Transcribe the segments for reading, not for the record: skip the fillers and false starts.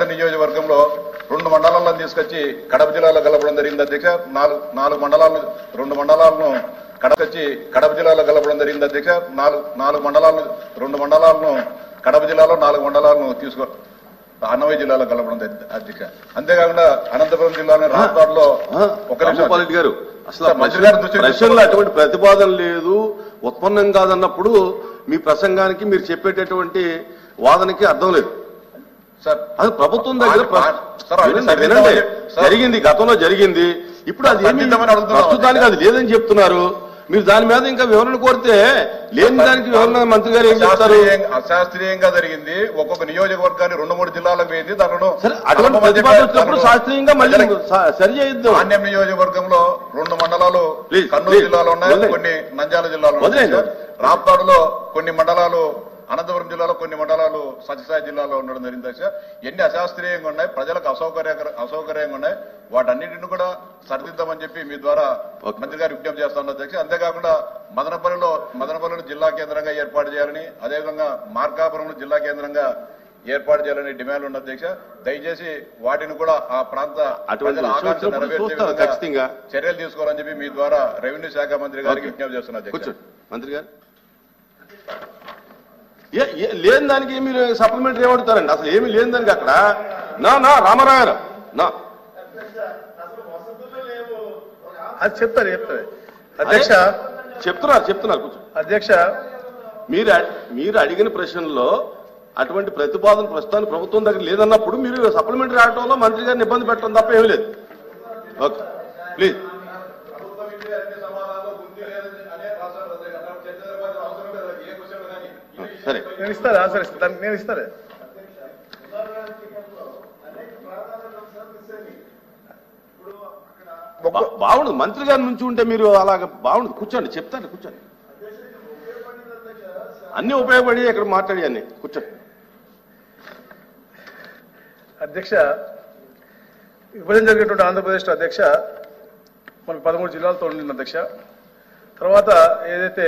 నియోజకవర్గంలో 2 మండలాలను తీసుకొచ్చి కడప జిల్లాలో కలపడం జరిగింది అధ్యక్ష. నాలుగు మండలాలను 2 మండలాలను కడప జిల్లాలో కలపడం జరిగింది అధ్యక్ష. నాలుగు మండలాలను 2 మండలాలను కడప జిల్లాలో 4 మండలాలను తీసుకో అన్నమయ్య జిల్లాలో కలపడం జరిగింది అధ్యక్ష. అంతేకాకుండా అనంతపురం జిల్లాలోని రాష్ట్రాల్లో గారు అసలు మంత్రి గారి ప్రశ్నలో అటువంటి ప్రతిపాదన లేదు, ఉత్పన్నం కాదన్నప్పుడు మీ ప్రసంగానికి మీరు చెప్పేటటువంటి వాదనకి అర్థం లేదు సార్. అది ప్రభుత్వం దగ్గర జరిగింది, గతంలో జరిగింది. ఇప్పుడు అది ప్రస్తుతానికి అది లేదని చెప్తున్నారు. మీరు దాని మీద ఇంకా వివరణ కోరితే లేని దానికి వివరణ మంత్రి గారు ఏం చెప్తారు? అశాస్త్రీయంగా జరిగింది. ఒక్కొక్క నియోజకవర్గాన్ని 2-3 జిల్లాలకు వేసి దాంట్లో అటువంటి ప్రతిపాదన శాస్త్రీయంగా మళ్ళీ సరి చేయొద్దు. మాన్యం నియోజకవర్గంలో 2 మండలాలు కర్నూలు జిల్లాలో ఉన్నాయి, కొన్ని నంద్యాల జిల్లాలో ఉన్నాయి. రాప్తాడులో కొన్ని మండలాలు, అనంతపురం జిల్లాలో కొన్ని మండలాలు సత్యసాయి జిల్లాలో ఉండడం జరిగింది అధ్యక్ష. ఎన్ని అశాస్త్రీయంగా ఉన్నాయి, ప్రజలకు అసౌకర్యంగా ఉన్నాయి, వాటన్నిటిని కూడా సరిదిద్దామని చెప్పి మీ ద్వారా మంత్రి గారు విజ్ఞప్తి చేస్తాను అధ్యక్ష. అంతేకాకుండా మదనపల్లిలో జిల్లా కేంద్రంగా ఏర్పాటు చేయాలని, అదేవిధంగా మార్కాపురంలో జిల్లా కేంద్రంగా ఏర్పాటు చేయాలని డిమాండ్ ఉంది అధ్యక్ష. దయచేసి వాటిని కూడా ఆ ప్రాంత ప్రజల ఆకాంక్ష నెరవేర్చే చర్యలు తీసుకోవాలని చెప్పి మీ ద్వారా రెవెన్యూ శాఖ మంత్రి గారికి విజ్ఞప్తి చేస్తున్నా అధ్యక్ష. మంత్రి గారు లేని దానికి మీరు సప్లిమెంటరీ ఏమడుతారండి? అసలు ఏమి లేని దానికి అక్కడ నా రామారావు గారు అది చెప్తారు అధ్యక్ష. చెప్తున్నారు కొంచెం అధ్యక్ష. మీరు అడిగిన ప్రశ్నల్లో అటువంటి ప్రతిపాదన ప్రస్తుతానికి ప్రభుత్వం దగ్గర లేదన్నప్పుడు మీరు సప్లిమెంటరీ ఆడటంలో మంత్రి గారిని ఇబ్బంది పెట్టడం తప్ప ఏమీ లేదు. Okay please. సరే నేను ఇస్తాను ఆన్సర్ ఇస్తాను, నేను ఇస్తాను. బాగుండదు మంత్రి గారి నుంచి ఉంటే మీరు అలాగ బాగుండదు. కూర్చోండి, చెప్తాను, కూర్చోండి. అన్ని ఉపయోగపడి ఇక్కడ మాట్లాడి అన్ని కూర్చోండి. అధ్యక్ష, విభజన జరిగినటువంటి ఆంధ్రప్రదేశ్లో అధ్యక్ష మనకు 13 జిల్లాలతో ఉండింది అధ్యక్ష. తర్వాత ఏదైతే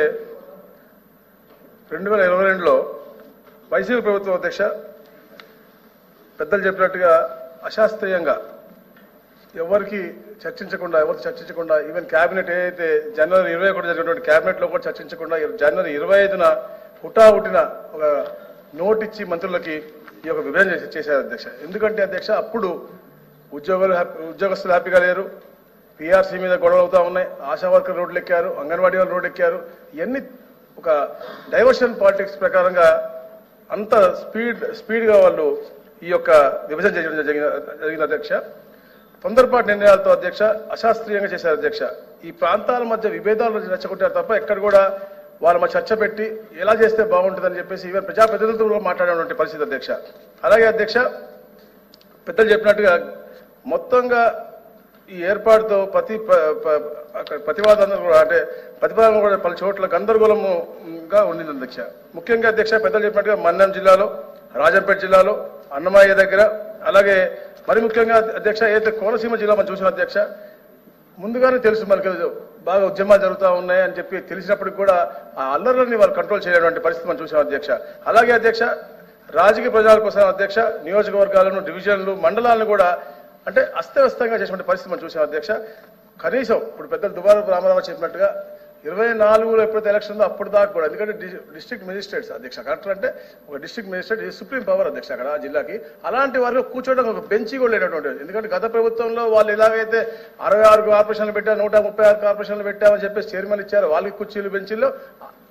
2022లో వైసీపీ ప్రభుత్వం అధ్యక్ష పెద్దలు చెప్పినట్టుగా అశాస్త్రీయంగా ఎవరికి చర్చించకుండా ఈవెన్ క్యాబినెట్ ఏదైతే జనవరి 21 జరిగినటువంటి క్యాబినెట్లో కూడా చర్చించకుండా జనవరి 25న హుటాహుటిన ఒక నోట్ ఇచ్చి మంత్రులకి ఈ యొక్క విభజన చేశారు అధ్యక్ష. ఎందుకంటే అధ్యక్ష అప్పుడు ఉద్యోగస్తులు హ్యాపీగా లేరు, పీఆర్సీ మీద గొడవలు అవుతా ఉన్నాయి, ఆశా వర్కర్ రోడ్లు ఎక్కారు, అంగన్వాడీ వాళ్ళు రోడ్డు ఎక్కారు. ఇవన్నీ ఒక డైవర్షన్ పాలిటిక్స్ ప్రకారంగా అంత స్పీడ్గా వాళ్ళు ఈ యొక్క విభజన చేయడం జరిగిన అధ్యక్ష. తొందరపాటు నిర్ణయాలతో అధ్యక్ష అశాస్త్రీయంగా చేశారు అధ్యక్ష. ఈ ప్రాంతాల మధ్య విభేదాలు రెచ్చగొట్టారు తప్ప ఎక్కడ కూడా వాళ్ళ మధ్య చర్చ పెట్టి ఎలా చేస్తే బాగుంటుందని చెప్పేసి ఈవెన్ ప్రజాప్రతినిధులతో కూడా మాట్లాడేటువంటి పరిస్థితి అధ్యక్ష. అలాగే అధ్యక్ష పెద్దలు చెప్పినట్టుగా మొత్తంగా ఈ ఏర్పాటుతో ప్రతిపాదన కూడా అంటే ప్రతిపాదన కూడా పలు చోట్ల గందరగోళముగా ఉండింది అధ్యక్ష. ముఖ్యంగా అధ్యక్ష పెద్దలు చెప్పినట్టుగా మన్యం జిల్లాలో, రాజంపేట జిల్లాలో, అన్నమయ్య దగ్గర, అలాగే మరి ముఖ్యంగా అధ్యక్ష ఏదైతే కోనసీమ జిల్లా మనం చూసిన అధ్యక్ష ముందుగానే తెలుసు మనకి బాగా ఉద్యమాలు జరుగుతూ ఉన్నాయి అని చెప్పి తెలిసినప్పటికి కూడా ఆ అల్లర్లని వాళ్ళు కంట్రోల్ చేయలేటువంటి పరిస్థితి మనం చూసాం అధ్యక్ష. అలాగే అధ్యక్ష రాజకీయ ప్రజల కోసం అధ్యక్ష నియోజకవర్గాలను, డివిజన్లు, మండలాలను కూడా అంటే అస్తవ్యస్తంగా చేసినటువంటి పరిస్థితి మనం చూసాం అధ్యక్ష. కనీసం ఇప్పుడు పెద్దలు దుబారు రామారావు చెప్పినట్టుగా 24లో ఎప్పుడైతే ఎలక్షన్ ఉందో అప్పుడు దాకా కూడా, ఎందుకంటే డిస్ట్రిక్ట్ మెజిస్ట్రేట్స్ అధ్యక్ష, కలెక్టర్ అంటే ఒక డిస్ట్రిక్ట్ మెజిస్ట్రేట్ సుప్రీం పవర్ అధ్యక్ష అక్కడ ఆ జిల్లాకి. అలాంటి వారు కూర్చోవడం ఒక బెంచి కూడా లేనటువంటి, ఎందుకంటే గత ప్రభుత్వంలో వాళ్ళు ఎలాగైతే 66 కార్పొరేషన్లు పెట్టారు, 136 కార్పొరేషన్లు పెట్టామని చెప్పేసి చైర్మన్ ఇచ్చారు, వాళ్ళకి కుర్చీలు బెంచీల్లో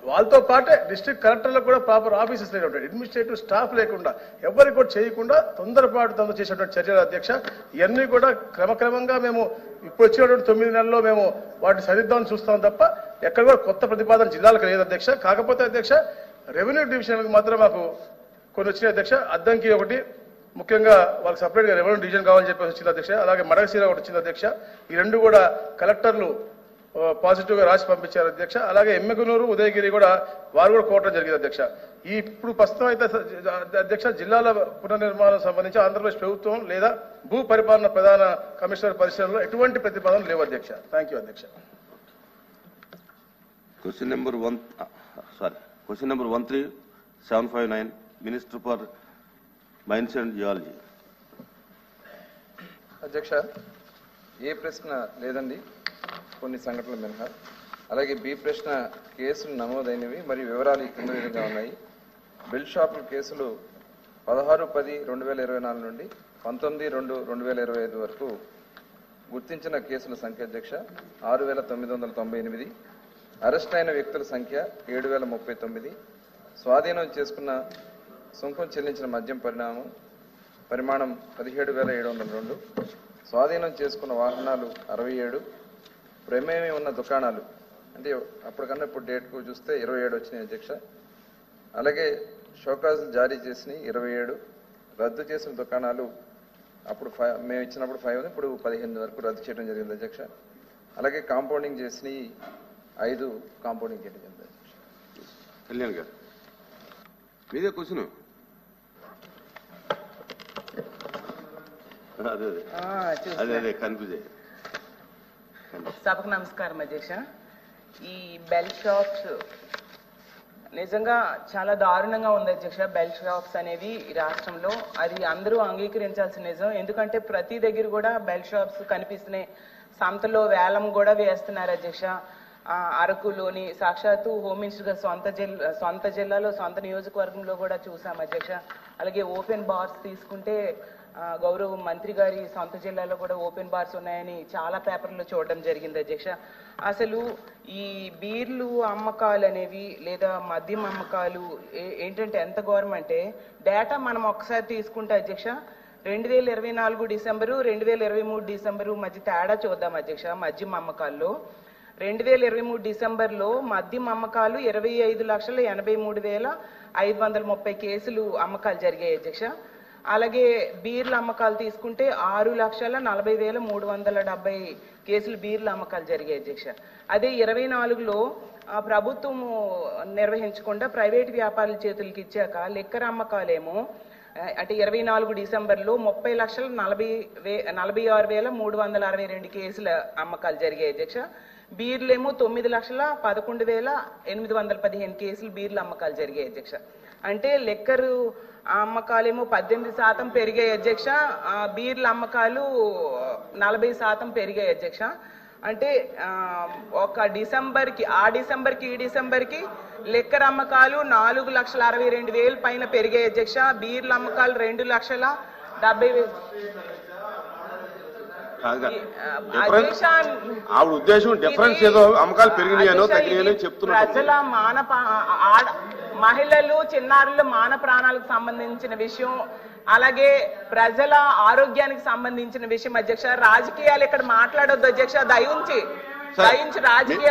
వాళ్ళతో పాటే డిస్ట్రిక్ట్ కలెక్టర్లకు కూడా ప్రాపర్ ఆఫీసెస్ లేనటువంటి, అడ్మినిస్ట్రేటివ్ స్టాఫ్ లేకుండా ఎవరికి కూడా చేయకుండా తొందరపాటు చేసేటువంటి చర్యలు అధ్యక్ష. ఇవన్నీ కూడా క్రమక్రమంగా మేము ఇప్పుడు వచ్చినటువంటి 9 నెలల్లో మేము వాటిని సరిద్దామని చూస్తాం తప్ప ఎక్కడ కూడా కొత్త ప్రతిపాదన జిల్లాలకు లేదు అధ్యక్ష. కాకపోతే అధ్యక్ష రెవెన్యూ డివిజన్లకు మాత్రం మాకు కొన్ని వచ్చినాయి అధ్యక్ష. అద్దంకి ఒకటి ముఖ్యంగా వాళ్ళకి సపరేట్గా రెవెన్యూ డివిజన్ కావాలని చెప్పేసి వచ్చింది అధ్యక్ష. అలాగే మడగసీర ఒకటి వచ్చింది అధ్యక్ష. ఈ 2 కూడా కలెక్టర్లు పాజిటివ్గా రాసి పంపించారు అధ్యక్ష. అలాగే ఎమ్మెగనూరు, ఉదయగిరి కూడా వారు కూడా కోరడం జరిగింది అధ్యక్ష. ఇప్పుడు ప్రస్తుతం అయితే అధ్యక్ష జిల్లాల పునర్నిర్మాణం సంబంధించి ఆంధ్రప్రదేశ్ ప్రభుత్వం లేదా భూ పరిపాలన ప్రధాన కమిషనర్ పరిశీలనలో ఎటువంటి ప్రతిపాదనలు లేవు అధ్యక్ష. థ్యాంక్ యూ అధ్యక్ష. Question number 13759, Minister for Mines and Geology. అధ్యక్ష, ఏ ప్రశ్న లేదండి, కొన్ని సంఘటనలు మినహా. అలాగే బి ప్రశ్న కేసులు నమోదైనవి మరియు వివరాలు ఈ క్రింది విధంగా ఉన్నాయి. బెల్ట్ షాపుల కేసులు 16/10/2024 నుండి 19/2/2025 వరకు గుర్తించిన కేసుల సంఖ్య అధ్యక్ష 6,998. అరెస్ట్ అయిన వ్యక్తుల సంఖ్య 7,039. స్వాధీనం చేసుకున్న సుంకం చెల్లించిన మద్యం పరిమాణం 17,702. స్వాధీనం చేసుకున్న వాహనాలు 67. ప్రమేయం ఉన్న దుకాణాలు అంటే అప్పటికన్నా ఇప్పుడు డేట్కు చూస్తే 27 వచ్చినాయి అధ్యక్ష. అలాగే షోకాజులు జారీ చేసినాయి 27. రద్దు చేసిన దుకాణాలు అప్పుడు మేము ఇచ్చినప్పుడు 5 ఉంది, ఇప్పుడు 15 వరకు రద్దు చేయడం జరిగింది అధ్యక్ష. అలాగే కాంపౌండింగ్ చేసినవి 5 కాంపౌండింగ్ చేయడం జరిగింది అధ్యక్ష. కళ్యాణ్ గారు మీదే క్వశ్చన్. అదే కన్ఫ్యూజ్ అయ్యారు. సభకు నమస్కారం అధ్యక్ష. ఈ బెల్ షాప్స్ నిజంగా చాలా దారుణంగా ఉంది అధ్యక్ష. బెల్ షాప్స్ అనేవి ఈ రాష్ట్రంలో అది అందరూ అంగీకరించాల్సిన నిజం. ఎందుకంటే ప్రతి దగ్గర కూడా బెల్ షాప్స్ కనిపిస్తున్నాయి. సంతలో వేలం కూడా వేస్తున్నారు అధ్యక్ష. అరకులోని సాక్షాత్తు హోమ్ మినిస్టర్ గారు సొంత జిల్లాలో సొంత నియోజకవర్గంలో కూడా చూసాం అధ్యక్ష. అలాగే ఓపెన్ బార్స్ తీసుకుంటే గౌరవ మంత్రి గారి సొంత జిల్లాలో కూడా ఓపెన్ బార్స్ ఉన్నాయని చాలా పేపర్లో చూడడం జరిగింది అధ్యక్ష. అసలు ఈ బీర్లు అమ్మకాలు అనేవి లేదా మద్యం అమ్మకాలు ఏంటంటే ఎంత ఘోరం అంటే డేటా మనం ఒకసారి తీసుకుంటే అధ్యక్ష 2024 డిసెంబరు 2023 డిసెంబరు మధ్య తేడా చూద్దాం అధ్యక్ష. మద్యం అమ్మకాల్లో 2023 డిసెంబర్లో మద్యం అమ్మకాలు 25,83,530 కేసులు అమ్మకాలు జరిగాయి అధ్యక్ష. అలాగే బీర్ల అమ్మకాలు తీసుకుంటే 6,40,370 కేసులు బీర్ల అమ్మకాలు జరిగాయి అధ్యక్ష. అదే 24లో ప్రభుత్వం నిర్వహించకుండా ప్రైవేట్ వ్యాపారుల చేతులకి ఇచ్చాక లిక్కర్ అమ్మకాలేమో అంటే 24 డిసెంబర్లో 30,46,362 కేసుల అమ్మకాలు జరిగాయి అధ్యక్ష. బీర్లేమో 9,11,815 కేసులు బీర్ల అమ్మకాలు జరిగాయి అధ్యక్ష. అంటే లిక్కరు అమ్మకాలేమో 18% పెరిగాయి అధ్యక్ష. బీర్ల అమ్మకాలు 40% పెరిగాయి అధ్యక్ష. అంటే ఒక డిసెంబర్కి ఈ డిసెంబర్కి లిక్కర్ అమ్మకాలు 4,62,000 పైన పెరిగాయి అధ్యక్ష. బీర్ల అమ్మకాలు 2,70,000. ఆవిడ ఉద్దేశం డిఫరెన్స్ ఏదో అమ్మకాలు పెరిగినాయనో తగ్గినాయనో చెప్తున్నారు. ప్రజల మహిళలు చిన్నారుల మాన ప్రాణాలకు సంబంధించిన విషయం, అలాగే ప్రజల ఆరోగ్యానికి సంబంధించిన విషయం అధ్యక్ష. రాజకీయాలు ఇక్కడ మాట్లాడొద్దు అధ్యక్ష. దయించి రాజకీయాలు